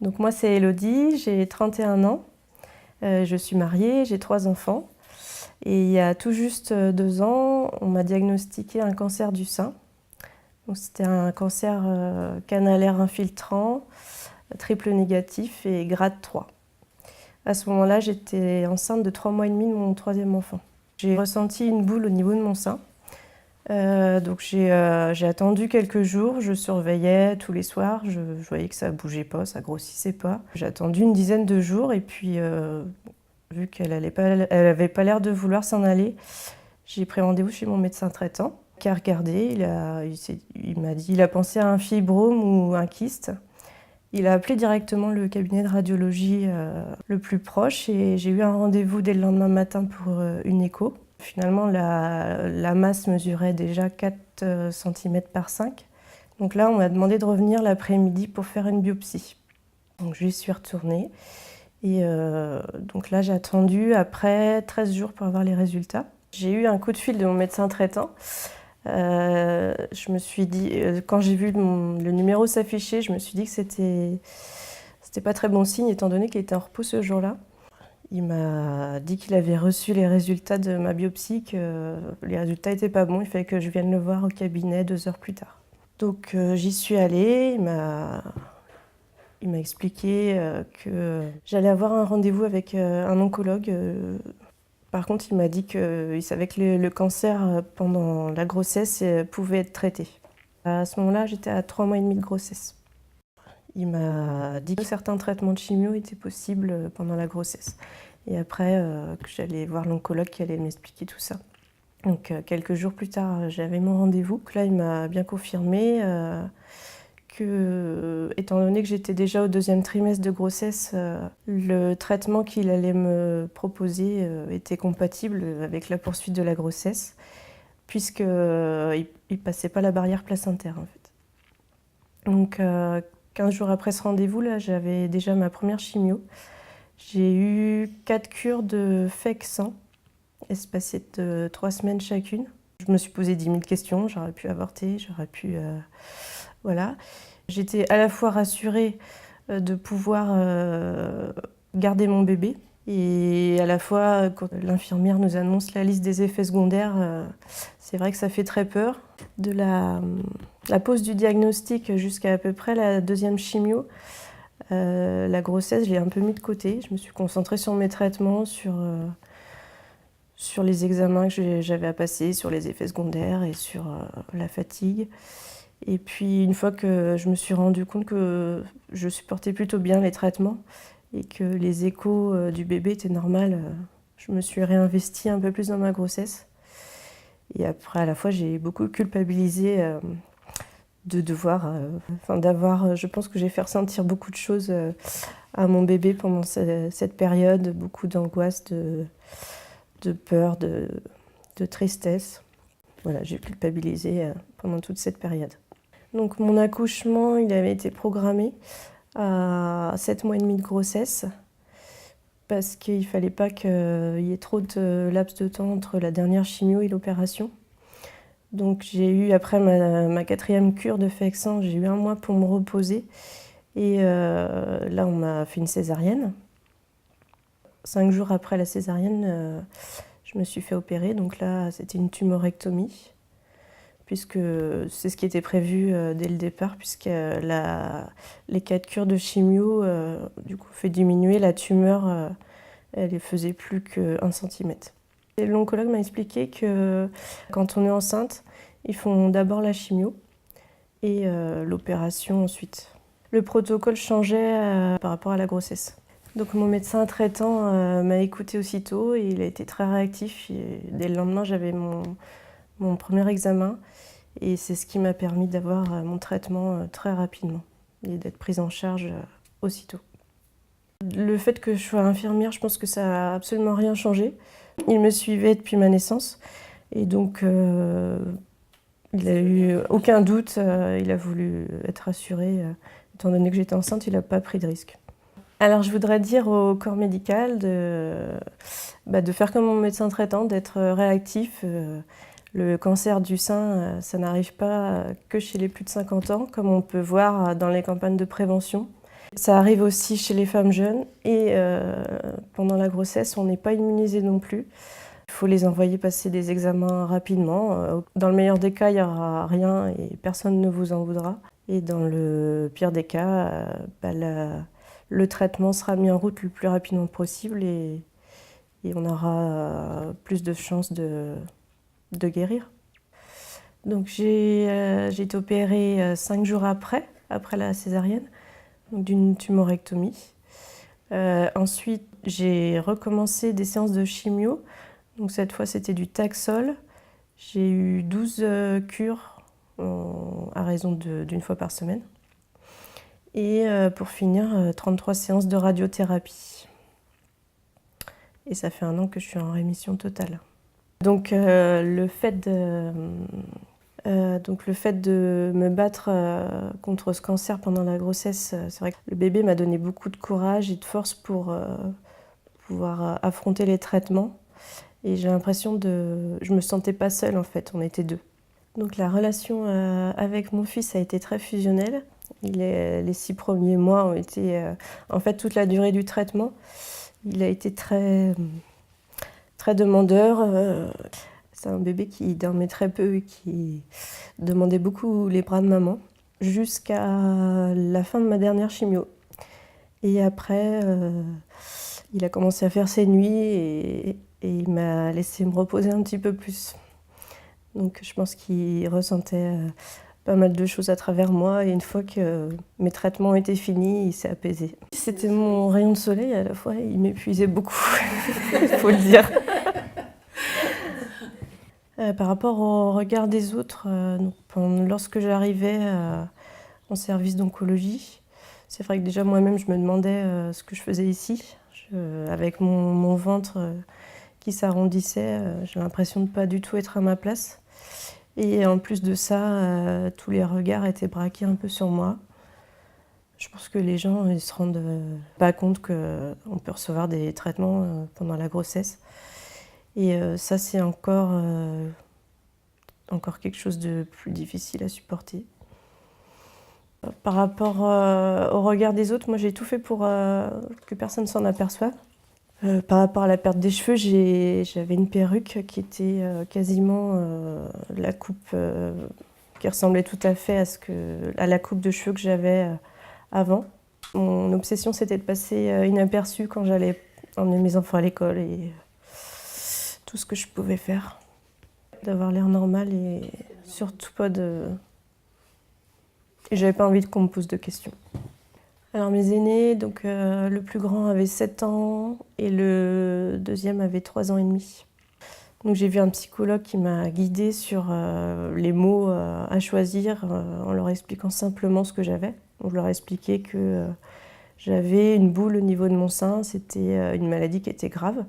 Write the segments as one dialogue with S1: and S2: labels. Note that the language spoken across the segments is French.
S1: Donc moi c'est Elodie, j'ai 31 ans, je suis mariée, j'ai 3 enfants. Et il y a tout juste 2 ans, on m'a diagnostiqué un cancer du sein. Donc c'était un cancer canalaire infiltrant, triple négatif et grade 3. À ce moment-là, j'étais enceinte de 3 mois et demi de mon troisième enfant. J'ai ressenti une boule au niveau de mon sein. Donc j'ai attendu quelques jours, je surveillais tous les soirs, je voyais que ça bougeait pas, ça grossissait pas. J'ai attendu une dizaine de jours et puis vu qu'elle avait pas l'air de vouloir s'en aller, j'ai pris rendez-vous chez mon médecin traitant qui a regardé, il m'a dit, il a pensé à un fibrome ou un kyste. Il a appelé directement le cabinet de radiologie le plus proche et j'ai eu un rendez-vous dès le lendemain matin pour une écho. Finalement, la masse mesurait déjà 4 cm par 5. Donc là, on m'a demandé de revenir l'après-midi pour faire une biopsie. Donc j'y suis retournée. Et donc là, j'ai attendu après 13 jours pour avoir les résultats. J'ai eu un coup de fil de mon médecin traitant. Je me suis dit, quand j'ai vu le numéro s'afficher, je me suis dit que c'était pas très bon signe étant donné qu'il était en repos ce jour-là. Il m'a dit qu'il avait reçu les résultats de ma biopsie, que les résultats n'étaient pas bons, il fallait que je vienne le voir au cabinet 2 heures plus tard. Donc j'y suis allée, il m'a expliqué que j'allais avoir un rendez-vous avec un oncologue. Par contre, il m'a dit qu'il savait que le cancer pendant la grossesse pouvait être traité. À ce moment-là, j'étais à 3 mois et demi de grossesse. Il m'a dit que certains traitements de chimio étaient possibles pendant la grossesse. Et après, que j'allais voir l'oncologue qui allait m'expliquer tout ça. Donc quelques jours plus tard, j'avais mon rendez-vous. Là, il m'a bien confirmé que, étant donné que j'étais déjà au 2e trimestre de grossesse, le traitement qu'il allait me proposer était compatible avec la poursuite de la grossesse, puisqu'il ne passait pas la barrière placentaire en fait. Donc 15 jours après ce rendez-vous, là, j'avais déjà ma première chimio. J'ai eu 4 cures de Fexan, espacées de 3 semaines chacune. Je me suis posé 10 000 questions, j'aurais pu avorter, j'aurais pu... voilà. J'étais à la fois rassurée de pouvoir garder mon bébé et à la fois, quand l'infirmière nous annonce la liste des effets secondaires, c'est vrai que ça fait très peur. De la pose du diagnostic jusqu'à à peu près la 2e chimio, la grossesse, je l'ai un peu mis de côté. Je me suis concentrée sur mes traitements, sur les examens que j'avais à passer, sur les effets secondaires et sur la fatigue. Et puis une fois que je me suis rendu compte que je supportais plutôt bien les traitements et que les échos du bébé étaient normales, je me suis réinvestie un peu plus dans ma grossesse. Et après, à la fois, j'ai beaucoup culpabilisé de devoir, je pense que j'ai fait ressentir beaucoup de choses à mon bébé pendant cette période, beaucoup d'angoisse, de peur, de tristesse. Voilà, j'ai culpabilisé pendant toute cette période. Donc mon accouchement, il avait été programmé à 7 mois et demi de grossesse parce qu'il ne fallait pas qu'il y ait trop de laps de temps entre la dernière chimio et l'opération. Donc j'ai eu, après ma 4e cure de Fexan, j'ai eu 1 mois pour me reposer. Et là, on m'a fait une césarienne. 5 jours après la césarienne, je me suis fait opérer. Donc là, c'était une tumorectomie, puisque c'est ce qui était prévu dès le départ, puisque les 4 cures de chimio du coup, fait diminuer la tumeur, elle ne faisait plus qu'1 cm. L'oncologue m'a expliqué que quand on est enceinte, ils font d'abord la chimio et l'opération ensuite. Le protocole changeait par rapport à la grossesse. Donc mon médecin traitant m'a écouté aussitôt et il a été très réactif. Et dès le lendemain, j'avais mon premier examen et c'est ce qui m'a permis d'avoir mon traitement très rapidement et d'être prise en charge aussitôt. Le fait que je sois infirmière, je pense que ça n'a absolument rien changé. Il me suivait depuis ma naissance et donc il n'a eu aucun doute, il a voulu être rassuré. Étant donné que j'étais enceinte, il n'a pas pris de risque. Alors je voudrais dire au corps médical de faire comme mon médecin traitant, d'être réactif. Le cancer du sein, ça n'arrive pas que chez les plus de 50 ans, comme on peut voir dans les campagnes de prévention. Ça arrive aussi chez les femmes jeunes et pendant la grossesse, on n'est pas immunisé non plus. Il faut les envoyer passer des examens rapidement. Dans le meilleur des cas, il n'y aura rien et personne ne vous en voudra. Et dans le pire des cas, le traitement sera mis en route le plus rapidement possible et on aura plus de chances de guérir. Donc j'ai été opérée 5 jours après la césarienne, d'une tumorectomie. Ensuite, j'ai recommencé des séances de chimio. Donc cette fois, c'était du Taxol. J'ai eu 12 cures à raison d'une fois par semaine. Et pour finir, 33 séances de radiothérapie. Et ça fait 1 an que je suis en rémission totale. Donc le fait de me battre contre ce cancer pendant la grossesse, c'est vrai que le bébé m'a donné beaucoup de courage et de force pour pouvoir affronter les traitements. Et j'ai l'impression je me sentais pas seule en fait, on était 2. Donc la relation avec mon fils a été très fusionnelle. Les 6 premiers mois ont été, en fait toute la durée du traitement, il a été très demandeur. C'est un bébé qui dormait très peu et qui demandait beaucoup les bras de maman, jusqu'à la fin de ma dernière chimio. Et après, il a commencé à faire ses nuits et il m'a laissé me reposer un petit peu plus. Donc je pense qu'il ressentait pas mal de choses à travers moi et une fois que mes traitements étaient finis, il s'est apaisé. C'était mon rayon de soleil à la fois, il m'épuisait beaucoup, il faut le dire. Par rapport au regard des autres, lorsque j'arrivais en service d'oncologie, c'est vrai que déjà moi-même je me demandais ce que je faisais ici. Avec mon ventre qui s'arrondissait, j'ai l'impression de ne pas du tout être à ma place. Et en plus de ça, tous les regards étaient braqués un peu sur moi. Je pense que les gens ne se rendent pas compte qu'on peut recevoir des traitements pendant la grossesse. Et ça, c'est encore quelque chose de plus difficile à supporter. Par rapport au regard des autres, moi j'ai tout fait pour que personne s'en aperçoive. Par rapport à la perte des cheveux, j'avais une perruque qui était quasiment la coupe qui ressemblait tout à fait à la coupe de cheveux que j'avais avant. Mon obsession, c'était de passer inaperçue quand j'allais emmener mes enfants à l'école et tout ce que je pouvais faire. D'avoir l'air normal et surtout pas de... Et j'avais pas envie qu'on me pose de questions. Alors mes aînés, donc le plus grand avait 7 ans et le deuxième avait 3 ans et demi. Donc j'ai vu un psychologue qui m'a guidée sur les mots à choisir en leur expliquant simplement ce que j'avais. Donc je leur ai expliqué que j'avais une boule au niveau de mon sein, c'était une maladie qui était grave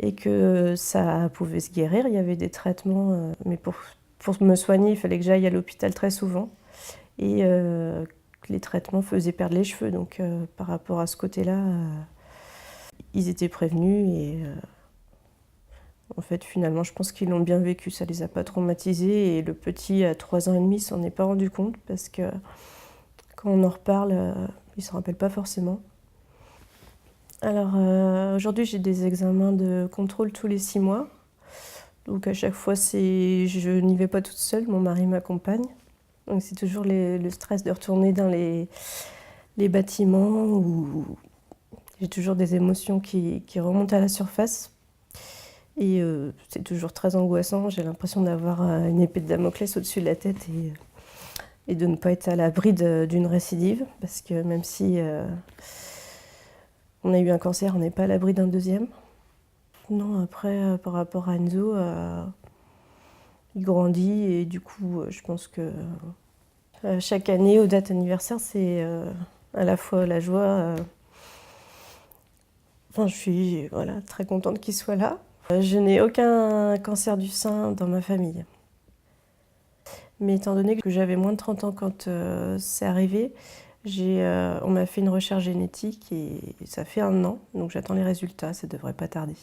S1: et que ça pouvait se guérir. Il y avait des traitements, mais pour me soigner, il fallait que j'aille à l'hôpital très souvent. Et que les traitements faisaient perdre les cheveux. Donc par rapport à ce côté-là, ils étaient prévenus. Et en fait, finalement, je pense qu'ils l'ont bien vécu. Ça les a pas traumatisés. Et le petit, à 3 ans et demi, s'en est pas rendu compte. Parce que quand on en reparle, il ne se rappelle pas forcément. Alors aujourd'hui, j'ai des examens de contrôle tous les 6 mois. Donc à chaque fois, je n'y vais pas toute seule, mon mari m'accompagne. Donc c'est toujours le stress de retourner dans les bâtiments où j'ai toujours des émotions qui remontent à la surface. Et c'est toujours très angoissant. J'ai l'impression d'avoir une épée de Damoclès au-dessus de la tête et de ne pas être à l'abri d'une récidive. Parce que même si on a eu un cancer, on n'est pas à l'abri d'un deuxième. Non, après, par rapport à Enzo, il grandit et du coup, je pense que chaque année, aux dates anniversaires, c'est à la fois la joie. Enfin, je suis très contente qu'il soit là. Je n'ai aucun cancer du sein dans ma famille. Mais étant donné que j'avais moins de 30 ans quand c'est arrivé, on m'a fait une recherche génétique et ça fait 1 an, donc j'attends les résultats, ça ne devrait pas tarder.